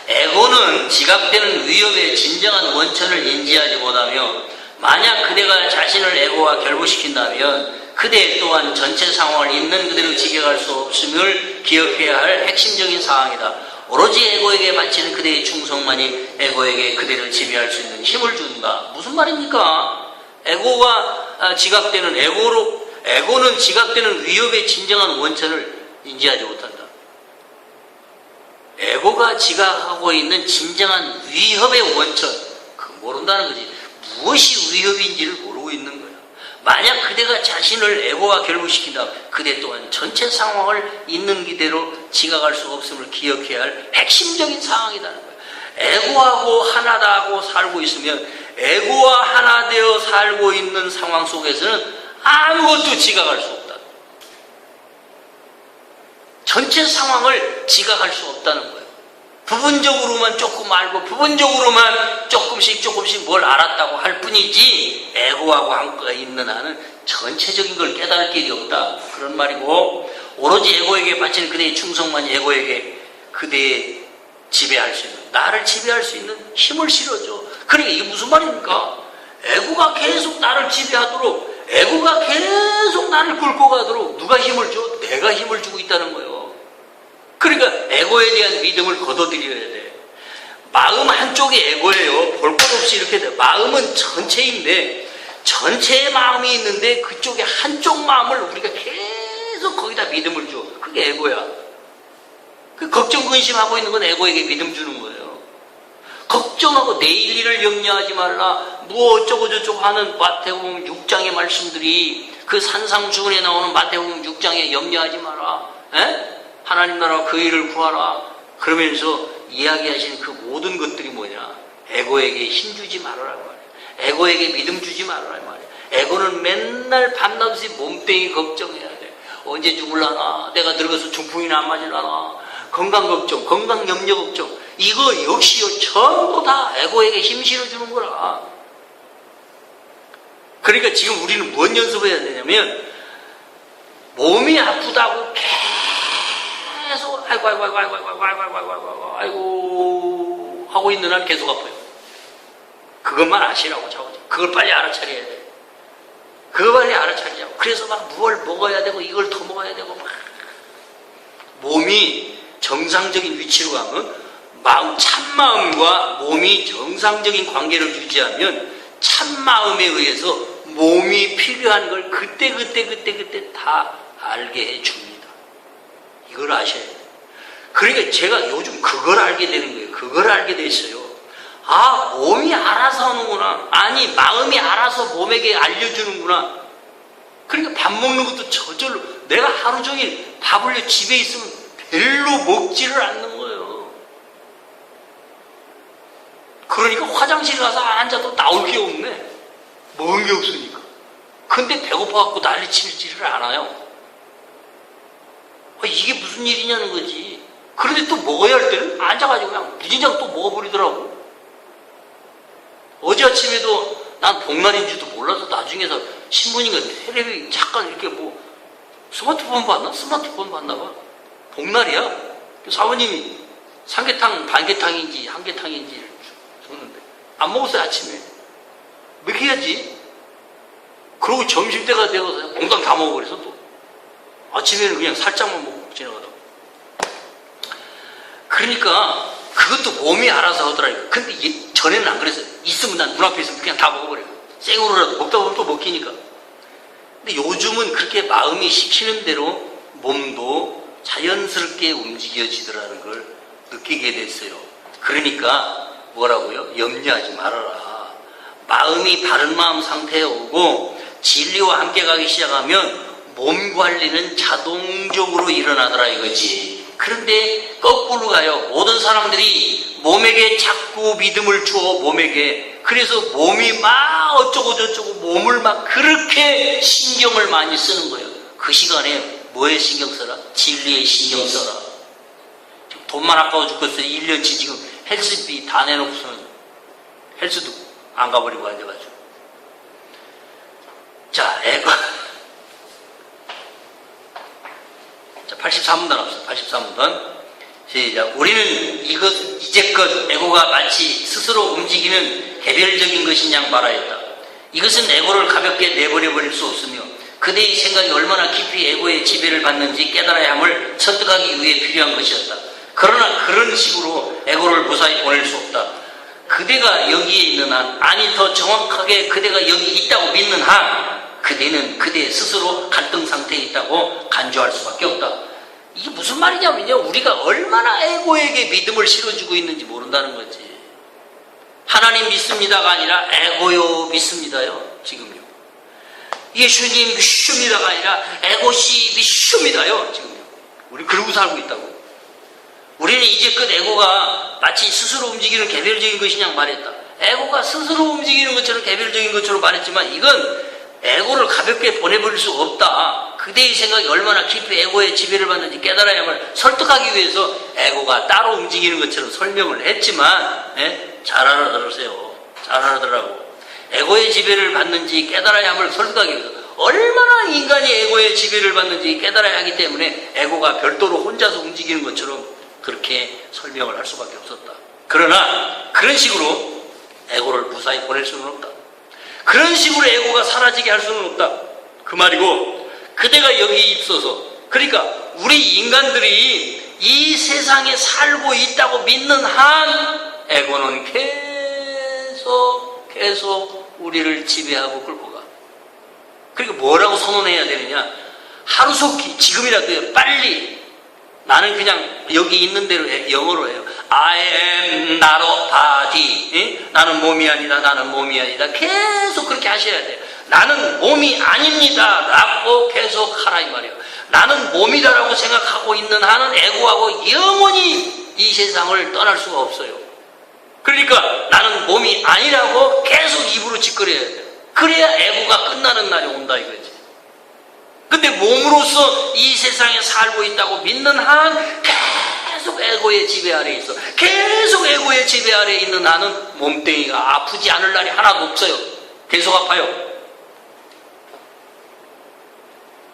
에고는 지각되는 위협의 진정한 원천을 인지하지 못하며 만약 그대가 자신을 에고와 결부시킨다면 그대 또한 전체 상황을 있는 그대로 직역할 수 없음을 기억해야 할 핵심적인 사항이다. 오로지 에고에게 바치는 그대의 충성만이 에고에게 그대를 지배할 수 있는 힘을 준다. 무슨 말입니까? 에고가 지각되는 에고는 지각되는 위협의 진정한 원천을 인지하지 못한다. 에고가 지각하고 있는 진정한 위협의 원천, 그거 모른다는 거지. 무엇이 위협인지를 모르고 있는 거야. 만약 그대가 자신을 에고와 결부시킨다, 그대 또한 전체 상황을 있는 그대로 지각할 수 없음을 기억해야 할 핵심적인 상황이라는 거야. 에고하고 하나다고 살고 있으면 에고와 하나 되어 살고 있는 상황 속에서는 아무것도 지각할 수 없다. 전체 상황을 지각할 수 없다는 거예요. 부분적으로만 조금 알고 부분적으로만 조금씩 뭘 알았다고 할 뿐이지 에고하고 함께 있는 한은 전체적인 걸 깨달을 길이 없다. 그런 말이고 오로지 에고에게 바치는 그대의 충성만이 에고에게 그대의 지배할 수 있는, 나를 지배할 수 있는 힘을 실어줘. 그러니까 이게 무슨 말입니까? 에고가 계속 나를 지배하도록, 에고가 계속 나를 끌고 가도록 누가 힘을 줘? 내가 힘을 주고 있다는 거예요. 그러니까 에고에 대한 믿음을 거둬들여야 돼. 마음 한쪽이 에고예요. 볼 것 없이 이렇게 돼. 마음은 전체인데 전체의 마음이 있는데 그쪽에 한쪽 마음을 우리가 계속 거기다 믿음을 줘. 그게 에고야. 그 걱정 근심하고 있는 건 에고에게 믿음 주는 거예요. 걱정하고 내일 일을 염려하지 말라. 뭐 어쩌고 저쩌고 하는 마태복음 6장의 말씀들이 그 산상수훈에 나오는 마태복음 6장에 염려하지 마라. 하나님 나라와 그 일을 구하라. 그러면서 이야기하시는 그 모든 것들이 뭐냐? 에고에게 힘주지 말아라 말이야. 에고에게 믿음 주지 말아라 말이야. 에고는 맨날 밤낮이 몸뚱이 걱정해야 돼. 언제 죽을라나? 내가 늙어서 중풍이나 안 맞을라나? 건강 걱정, 건강 염려 걱정. 이거 역시요 전부 다 에고에게 힘 실어주는 거라. 그러니까 지금 우리는 뭔 연습해야 되냐면 몸이 아프다고 계속 아이고 하고 있는 한 계속 아파요. 그것만 아시라고 자꾸. 그걸 빨리 알아차려야 돼. 그거 빨리 알아차리자고. 그래서 막 뭘 먹어야 되고 이걸 더 먹어야 되고 막 몸이 정상적인 위치로 가면 참마음과 몸이 정상적인 관계를 유지하면 참마음에 의해서 몸이 필요한 걸 그때 다 알게 해줍니다. 이걸 아셔야 돼요. 그러니까 제가 요즘 그걸 알게 되는 거예요. 그걸 알게 됐어요. 아, 몸이 알아서 하는구나. 아니, 마음이 알아서 몸에게 알려주는구나. 그러니까 밥 먹는 것도 저절로 내가 하루 종일 밥을 집에 있으면 별로 먹지를 않는 거예요. 그러니까 화장실 가서 앉아도 나올 게 없네. 먹은 게 없으니까. 근데 배고파갖고 난리 치지를 않아요. 이게 무슨 일이냐는 거지. 그런데 또 먹어야 할 때는 앉아가지고 그냥 무진장 또 먹어버리더라고. 어제 아침에도 난 복날인지도 몰라서 나중에서 신문인가 텔레비 잠깐 이렇게 뭐 스마트폰 봤나? 스마트폰 봤나 봐. 복날이야. 사모님이 삼계탕 반계탕인지 한계탕인지 줬는데 안 먹었어요. 아침에 먹여야지. 그러고 점심때가 되어서 몽땅 다 먹어버려서 또 아침에는 그냥 살짝만 먹고 지나가다가. 그러니까 그것도 몸이 알아서 하더라고요. 근데 전에는 안 그랬어요. 있으면 난 눈앞에 있으면 그냥 다 먹어버려요. 생으로라도 먹다 보면 또 먹히니까. 근데 요즘은 그렇게 마음이 시키는 대로 몸도 자연스럽게 움직여지더라는 걸 느끼게 됐어요. 그러니까 뭐라고요? 염려하지 말아라. 마음이 바른 마음 상태에 오고 진리와 함께 가기 시작하면 몸 관리는 자동적으로 일어나더라 이거지. 그런데 거꾸로 가요. 모든 사람들이 몸에게 자꾸 믿음을 주어 몸에게. 그래서 몸이 막 어쩌고 저쩌고 몸을 막 그렇게 신경을 많이 쓰는 거예요. 그 시간에 뭐에 신경 써라? 진리에 신경 써라. 지금 돈만 아까워 죽겠어요. 1년치 지금 헬스비 다 내놓고서는 헬스도 안 가버리고 앉아가지고. 자, 자, 83문단 합시다. 83문단. 시작. 우리는 이제껏 에고가 마치 스스로 움직이는 개별적인 것인 양 말하였다. 이것은 에고를 가볍게 내버려버릴 수 없으며 그대의 생각이 얼마나 깊이 에고의 지배를 받는지 깨달아야 함을 설득하기 위해 필요한 것이었다. 그러나 그런 식으로 에고를 무사히 보낼 수 없다. 그대가 여기에 있는 한, 아니 더 정확하게 그대가 여기 있다고 믿는 한 그대는 그대 스스로 갈등 상태에 있다고 간주할 수밖에 없다. 이게 무슨 말이냐면요, 우리가 얼마나 에고에게 믿음을 실어주고 있는지 모른다는 거지. 하나님 믿습니다가 아니라 에고요 믿습니다요. 지금요. 예수님 믿습니다가 아니라 에고시 믿습니다요. 지금요. 우리 그러고 살고 있다고. 우리는 이제껏 에고가 마치 스스로 움직이는 개별적인 것이냐 말했다. 에고가 스스로 움직이는 것처럼 개별적인 것처럼 말했지만 이건 에고를 가볍게 보내버릴 수 없다. 그대의 생각이 얼마나 깊이 에고의 지배를 받는지 깨달아야만 설득하기 위해서 에고가 따로 움직이는 것처럼 설명을 했지만 잘 알아들으세요. 잘 알아들으라고. 에고의 지배를 받는지 깨달아야 함을 설득하기 위해서 얼마나 인간이 에고의 지배를 받는지 깨달아야 하기 때문에 에고가 별도로 혼자서 움직이는 것처럼 그렇게 설명을 할 수밖에 없었다. 그러나 그런 식으로 에고를 무사히 보낼 수는 없다. 그런 식으로 에고가 사라지게 할 수는 없다. 그 말이고 그대가 여기 있어서, 그러니까 우리 인간들이 이 세상에 살고 있다고 믿는 한 에고는 계속 우리를 지배하고 끌고 가. 그러니까 뭐라고 선언해야 되느냐? 하루속히 지금이라도 빨리 나는 그냥 여기 있는 대로 영어로 해요. I am not a body. 나는 몸이 아니다. 나는 몸이 아니다. 계속 그렇게 하셔야 돼요. 나는 몸이 아닙니다. 라고 계속 하라 이 말이에요. 나는 몸이다라고 생각하고 있는 한은 에고하고 영원히 이 세상을 떠날 수가 없어요. 그러니까 나는 몸이 아니라고 계속 입으로 짓거려야 돼요. 그래야 에고가 끝나는 날이 온다 이거지. 근데 몸으로서 이 세상에 살고 있다고 믿는 한 계속 에고의 지배 아래에 있어. 계속 에고의 지배 아래에 있는 한은 몸뚱이가 아프지 않을 날이 하나도 없어요. 계속 아파요.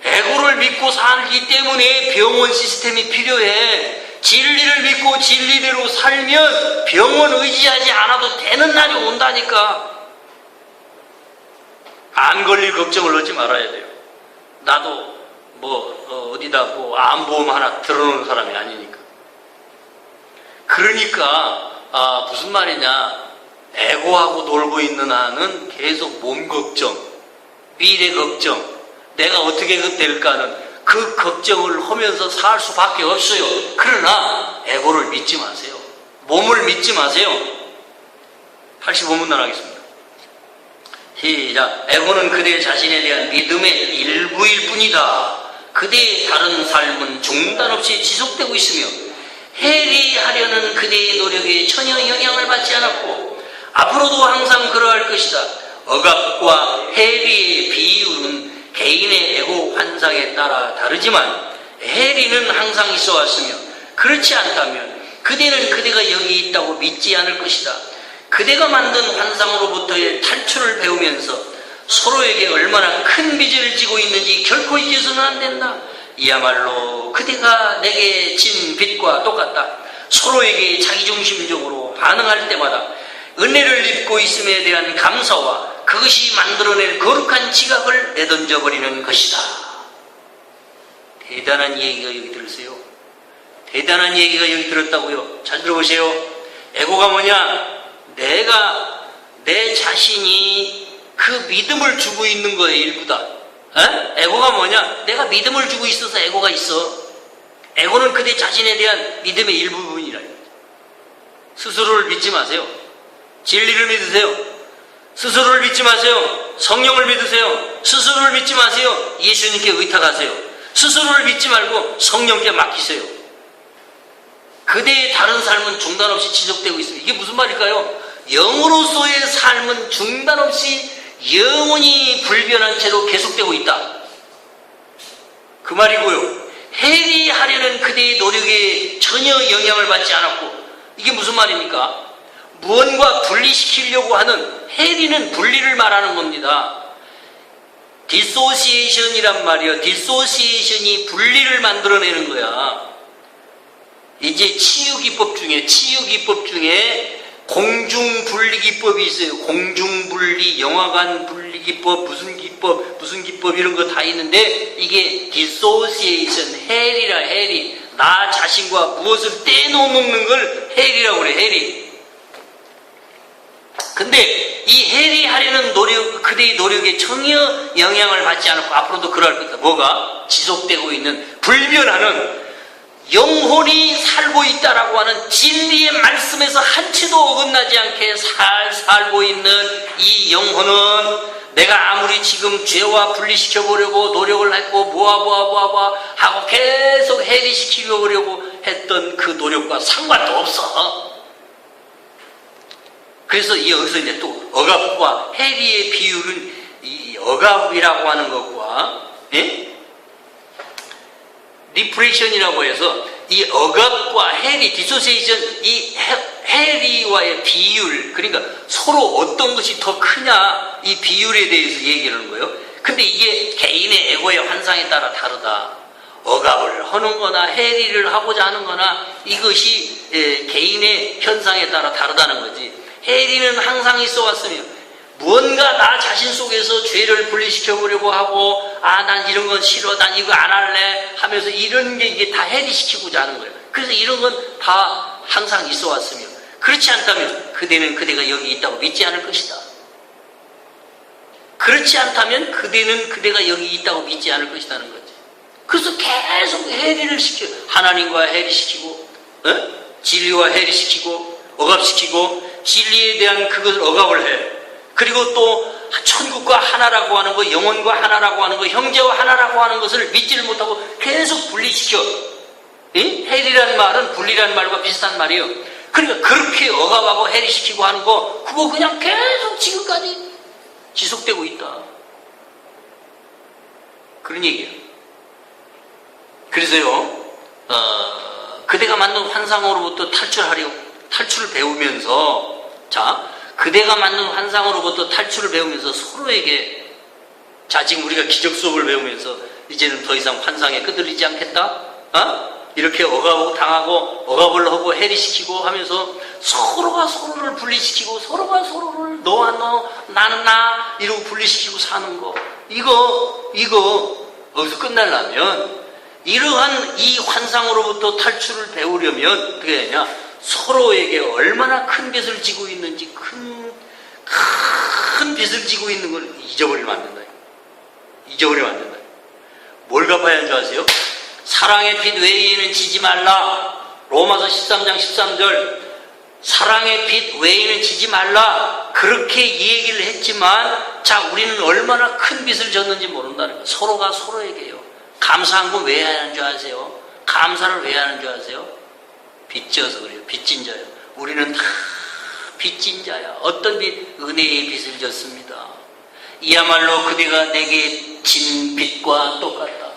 에고를 믿고 살기 때문에 병원 시스템이 필요해. 진리를 믿고 진리대로 살면 병원 의지하지 않아도 되는 날이 온다니까. 안 걸릴 걱정을 하지 말아야 돼요. 나도 어디다 암보험 하나 들어놓은 사람이 아니니까. 그러니까 무슨 말이냐, 에고하고 놀고 있는 한은 계속 몸 걱정, 미래 걱정, 내가 어떻게 될까는 그 걱정을 하면서 살 수밖에 없어요. 그러나 에고를 믿지 마세요. 몸을 믿지 마세요. 85문단 하겠습니다. 시작. 에고는 그대 자신에 대한 믿음의 일부일 뿐이다. 그대의 다른 삶은 중단 없이 지속되고 있으며 해리하려는 그대의 노력에 전혀 영향을 받지 않았고 앞으로도 항상 그러할 것이다. 억압과 해리의 비율은 개인의 에고 환상에 따라 다르지만 해리는 항상 있어 왔으며 그렇지 않다면 그대는 그대가 여기 있다고 믿지 않을 것이다. 그대가 만든 환상으로부터의 탈출을 배우면서 서로에게 얼마나 큰 빚을 지고 있는지 결코 잊어서는 안 된다. 이야말로 그대가 내게 진 빚과 똑같다. 서로에게 자기중심적으로 반응할 때마다 은혜를 입고 있음에 대한 감사와 그것이 만들어낼 거룩한 지각을 내던져버리는 것이다. 대단한 얘기가 여기 들으세요. 대단한 얘기가 여기 들었다고요. 잘 들어보세요. 에고가 뭐냐? 내가 내 자신이 그 믿음을 주고 있는 거에 일부다. 에고가 뭐냐? 내가 믿음을 주고 있어서 에고가 있어. 에고는 그대 자신에 대한 믿음의 일부분이라. 스스로를 믿지 마세요. 진리를 믿으세요. 스스로를 믿지 마세요. 성령을 믿으세요. 스스로를 믿지 마세요. 예수님께 의탁하세요. 스스로를 믿지 말고 성령께 맡기세요. 그대의 다른 삶은 중단 없이 지속되고 있습니다. 이게 무슨 말일까요? 영으로서의 삶은 중단 없이 영원히 불변한 채로 계속되고 있다. 그 말이고요. 해리하려는 그대의 노력에 전혀 영향을 받지 않았고 이게 무슨 말입니까? 무언가 분리시키려고 하는 해리는 분리를 말하는 겁니다. 디소시에이션이란 말이에요. 디소시에이션이 분리를 만들어내는 거야. 이제 치유기법 중에 공중분리기법이 있어요. 공중분리, 영화관 분리기법, 무슨 기법 이런 거 다 있는데 이게 디소시에이션, 해리. 나 자신과 무엇을 떼놓는 걸 해리라고 그래. 해리. 근데 이 해리하려는 노력, 그대의 노력에 전혀 영향을 받지 않고 앞으로도 그럴 것이다. 뭐가? 지속되고 있는 불변하는 영혼이 살고 있다라고 하는 진리의 말씀에서 한치도 어긋나지 않게 살고 있는 이 영혼은 내가 아무리 지금 죄와 분리시켜보려고 노력을 했고 모아 하고 계속 해리시키려고 했던 그 노력과 상관도 없어. 그래서 여기서 이제 또 억압과 해리의 비율은 이 억압이라고 하는 것과 리프레션이라고 해서 이 억압과 해리, 디소시에이션, 이 해리와의 비율, 그러니까 서로 어떤 것이 더 크냐 이 비율에 대해서 얘기를 하는 거예요. 근데 이게 개인의 에고의 환상에 따라 다르다. 억압을 하는 거나 해리를 하고자 하는 거나 이것이 개인의 현상에 따라 다르다는 거지. 해리는 항상 있어 왔으며 무언가 나 자신 속에서 죄를 분리시켜보려고 하고 난 이런 건 싫어, 난 이거 안 할래 하면서 이런 게 이게 다 해리시키고자 하는 거예요. 그래서 이런 건 다 항상 있어 왔으며 그렇지 않다면 그대는 그대가 여기 있다고 믿지 않을 것이다. 그렇지 않다면 그대는 그대가 여기 있다고 믿지 않을 것이라는 거지. 그래서 계속 해리를 시켜. 하나님과 해리시키고 진리와 해리시키고 억압시키고 진리에 대한 그것을 억압을 해. 그리고 또 천국과 하나라고 하는 거, 영혼과 하나라고 하는 거, 형제와 하나라고 하는 것을 믿지를 못하고 계속 분리시켜. 해리라는 말은 분리라는 말과 비슷한 말이에요. 그러니까 그렇게 억압하고 해리시키고 하는 거 그거 그냥 계속 지금까지 지속되고 있다. 그런 얘기예요. 그래서요 그대가 만든 환상으로부터 탈출을 배우면서 그대가 만든 환상으로부터 탈출을 배우면서 서로에게 지금 우리가 기적 수업을 배우면서 이제는 더 이상 환상에 끄들리지 않겠다? 이렇게 억압을 당하고 억압을 하고 해리시키고 하면서 서로가 서로를 분리시키고 서로가 서로를 너와 너 나는 나 이러고 분리시키고 사는 거 이거 여기서 끝나려면 이러한 이 환상으로부터 탈출을 배우려면 어떻게 되냐? 서로에게 얼마나 큰 빚을 지고 있는지 큰 빚을 지고 있는 걸 잊어버리면 안 된다. 잊어버리면 안 된다. 뭘 갚아야 하는 줄 아세요? 사랑의 빚 외에는 지지 말라. 로마서 13장 13절 사랑의 빚 외에는 지지 말라. 그렇게 얘기를 했지만 자, 우리는 얼마나 큰 빚을 졌는지 모른다는 거예요. 서로가 서로에게요. 감사한 거 왜 하는 줄 아세요? 감사를 왜 하는 줄 아세요? 빚져서 그래요. 빚진 자요. 우리는 다 빚진 자야. 어떤 빚? 은혜의 빚을 졌습니다. 이야말로 그대가 내게 진 빚과 똑같다.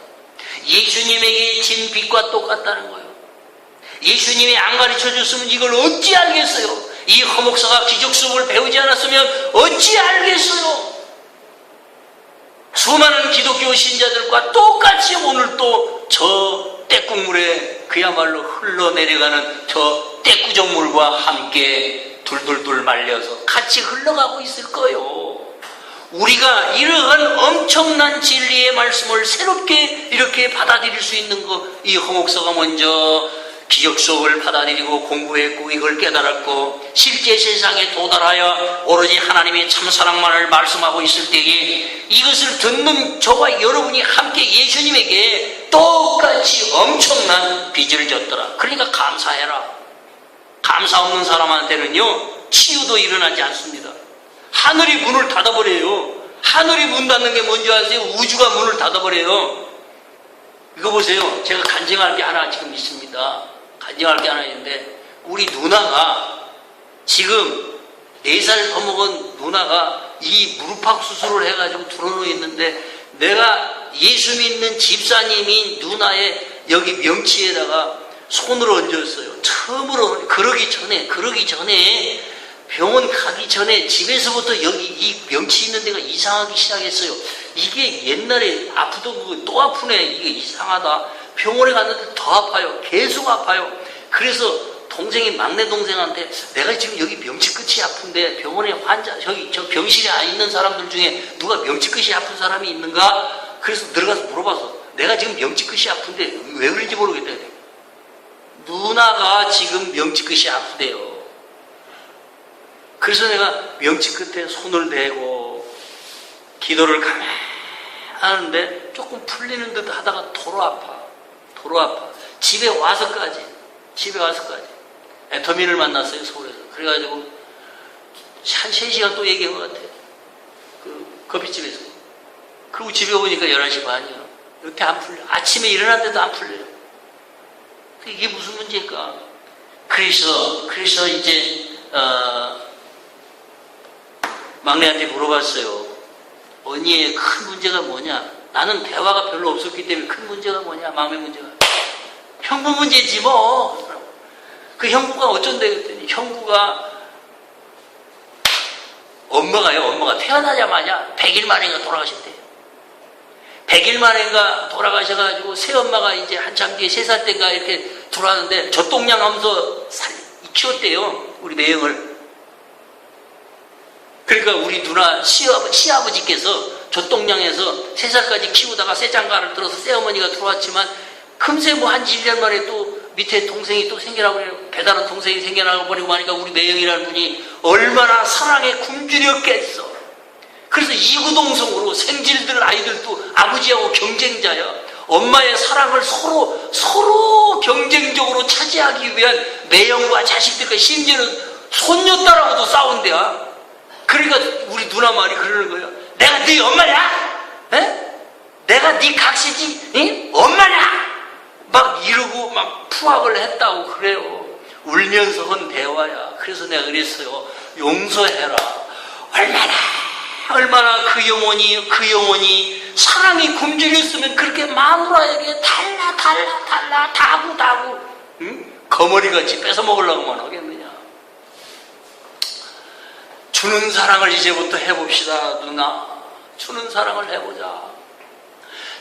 예수님에게 진 빚과 똑같다는 거예요. 예수님이 안 가르쳐 줬으면 이걸 어찌 알겠어요? 이 허목사가 기적수업을 배우지 않았으면 어찌 알겠어요? 수많은 기독교 신자들과 똑같이 오늘 또 저 떼국물에 그야말로 흘러내려가는 저 떼꾸정물과 함께 둘둘둘 말려서 같이 흘러가고 있을 거예요. 우리가 이러한 엄청난 진리의 말씀을 새롭게 이렇게 받아들일 수 있는 거, 이 허목사가 먼저 기적 수업을 받아들이고 공부했고 이걸 깨달았고 실제 세상에 도달하여 오로지 하나님의 참사랑만을 말씀하고 있을 때에 이것을 듣는 저와 여러분이 함께 예수님에게 똑같이 엄청난 빚을 졌더라. 그러니까 감사해라. 감사 없는 사람한테는요 치유도 일어나지 않습니다. 하늘이 문을 닫아버려요. 하늘이 문 닫는 게 뭔지 아세요? 우주가 문을 닫아버려요. 이거 보세요. 제가 간증할 게 하나 지금 있습니다. 간증할 게 하나 있는데 우리 누나가 지금 4살 더 먹은 누나가 이 무릎팍 수술을 해가지고 들어놓여 있는데 내가 예수 믿는 집사님이 누나의 여기 명치에다가 손을 얹었어요. 처음으로 그러기 전에 병원 가기 전에 집에서부터 여기 이 명치 있는 데가 이상하기 시작했어요. 이게 옛날에 아프던 또 아프네. 이게 이상하다. 병원에 갔는데 더 아파요. 계속 아파요. 그래서 동생이 막내 동생한테 내가 지금 여기 명치 끝이 아픈데 병원에 환자 저기 저 병실에 안 있는 사람들 중에 누가 명치 끝이 아픈 사람이 있는가? 그래서 들어가서 물어봐서 내가 지금 명치 끝이 아픈데 왜 그런지 모르겠다. 누나가 지금 명치 끝이 아프대요. 그래서 내가 명치 끝에 손을 대고 기도를 가만히 하는데 조금 풀리는 듯 하다가 도로 아파. 집에 와서까지 애터민을 만났어요. 서울에서. 그래가지고 한 3시간 또 얘기한 것 같아요. 그 커피집에서. 그리고 집에 오니까 11시 반이야. 이렇게 안 풀려. 아침에 일어났는데도 안 풀려요. 이게 무슨 문제일까? 그래서 이제 막내한테 물어봤어요. 언니의 큰 문제가 뭐냐? 나는 대화가 별로 없었기 때문에 큰 문제가 뭐냐? 마음의 문제가. 형부 문제지 뭐. 그 형부가 어쩐대 그랬더니 형부가 엄마가 태어나자마자 100일 만인가 돌아가셨대요. 100일 만인가 돌아가셔가지고 새엄마가 이제 한참 뒤에 3살 때인가 이렇게 돌아왔는데 젖동량 하면서 키웠대요. 우리 매형을. 그러니까 우리 누나 시아버지께서 젖동량에서 3살까지 키우다가 새장가를 들어서 새어머니가 들어왔지만 금세 뭐 한 1년 만에 또 밑에 동생이 또 생겨나고 배다른 동생이 생겨나고 버리고 하니까 우리 매형이라는 분이 얼마나 사랑에 굶주렸겠어. 그래서 이구동성으로 생질들 아이들도 아버지하고 경쟁자야. 엄마의 사랑을 서로 경쟁적으로 차지하기 위한 매형과 자식들과 심지어는 손녀딸하고도 싸운대야. 그러니까 우리 누나 말이 그러는 거예요. 내가 네 엄마냐? 에? 내가 네 각시지? 응? 엄마냐? 막 이러고 막 푸악을 했다고 그래요. 울면서 한 대화야. 그래서 내가 그랬어요. 용서해라. 얼마나 그 영혼이 사랑이 굶주렸으면 그렇게 마누라에게 달라 다구 응? 거머리같이 뺏어 먹으려고만 하겠느냐. 주는 사랑을 이제부터 해봅시다. 누나 주는 사랑을 해보자.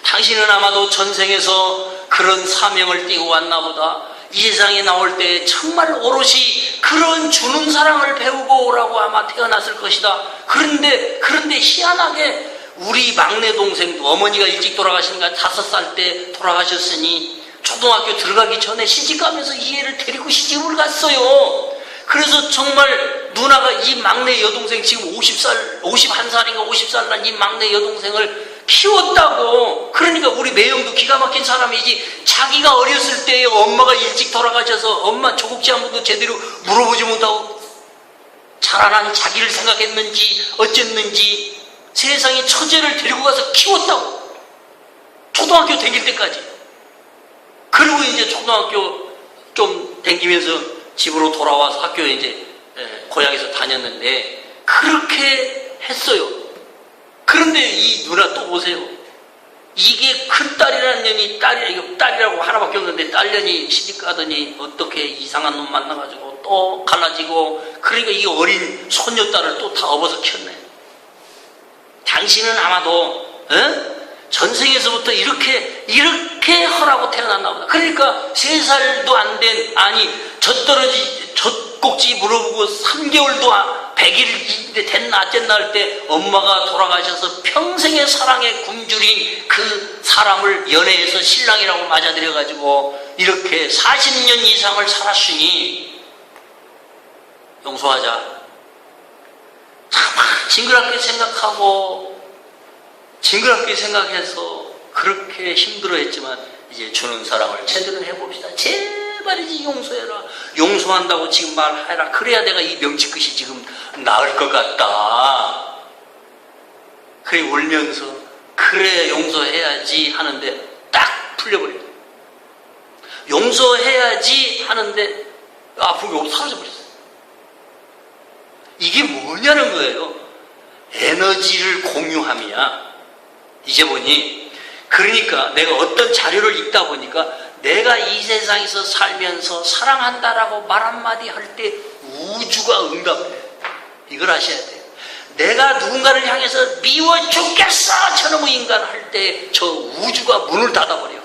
당신은 아마도 전생에서 그런 사명을 띠고 왔나 보다. 이 세상에 나올 때 정말 오롯이 그런 주는 사랑을 배우고 오라고 아마 태어났을 것이다. 그런데 희한하게 우리 막내 동생도 어머니가 일찍 돌아가시니까 5살 때 돌아가셨으니 초등학교 들어가기 전에 시집가면서 이 애를 데리고 시집을 갔어요. 그래서 정말 누나가 이 막내 여동생 지금 51살인가 50살 난 이 막내 여동생을 키웠다고. 그러니까 우리 매형도 기가 막힌 사람이지. 자기가 어렸을 때 엄마가 일찍 돌아가셔서 엄마 조국지 한 번도 제대로 물어보지 못하고 자라난 자기를 생각했는지 어쨌는지 세상에 처제를 데리고 가서 키웠다고. 초등학교 다닐 때까지. 그리고 이제 초등학교 좀 다니면서 집으로 돌아와서 학교에 이제 고향에서 다녔는데 그렇게 했어요. 그런데 이 누나 또 보세요. 이게 큰딸이라는 년이 딸이라고 하나밖에 없는데 딸년이 시집가더니 어떻게 이상한 놈 만나가지고 또 갈라지고, 그러니까 이 어린 손녀딸을 또 다 업어서 키웠네. 당신은 아마도 전생에서부터 이렇게 하라고 태어났나 보다. 그러니까 3살도 안 된, 아니 젖꼭지 물어보고 3개월도 100일 됐나 안 됐나 할 때 엄마가 돌아가셔서 평생의 사랑에 굶주린 그 사람을 연애해서 신랑이라고 맞아들여가지고 이렇게 40년 이상을 살았으니 용서하자. 징그럽게 생각해서 그렇게 힘들어했지만 이제 주는 사랑을 제대로 해봅시다. 제발이지 용서해라. 용서한다고 지금 말해라. 그래야 내가 이 명치끝이 지금 나을 것 같다. 그래 울면서 그래 용서해야지 하는데 딱 풀려버려요. 용서해야지 하는데 아픈 게 없어 사라져버렸어요. 이게 뭐냐는 거예요. 에너지를 공유함이야. 이제 보니, 그러니까 내가 어떤 자료를 읽다 보니까 내가 이 세상에서 살면서 사랑한다라고 말 한마디 할 때 우주가 응답을 해요. 이걸 아셔야 돼요. 내가 누군가를 향해서 미워 죽겠어 저놈의 인간 할 때 저 우주가 문을 닫아버려.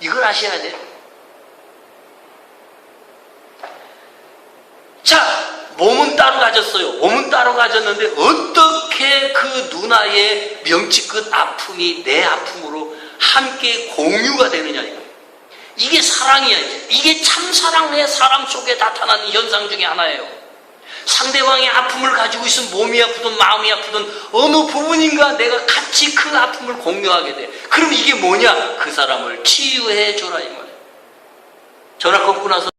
이걸 아셔야 돼요. 자, 몸은 따로 가졌어요. 몸은 따로 가졌는데 어떻게 그 누나의 명치끝 아픔이 내 아픔으로 함께 공유가 되느냐 이거. 이게 사랑이야. 이게 참 사랑의 사람 속에 나타나는 현상 중에 하나예요. 상대방의 아픔을 가지고 있으면 몸이 아프든 마음이 아프든 어느 부분인가 내가 같이 그 아픔을 공유하게 돼. 그럼 이게 뭐냐? 그 사람을 치유해 줘라 이 말이에요. 전화 끊고 나서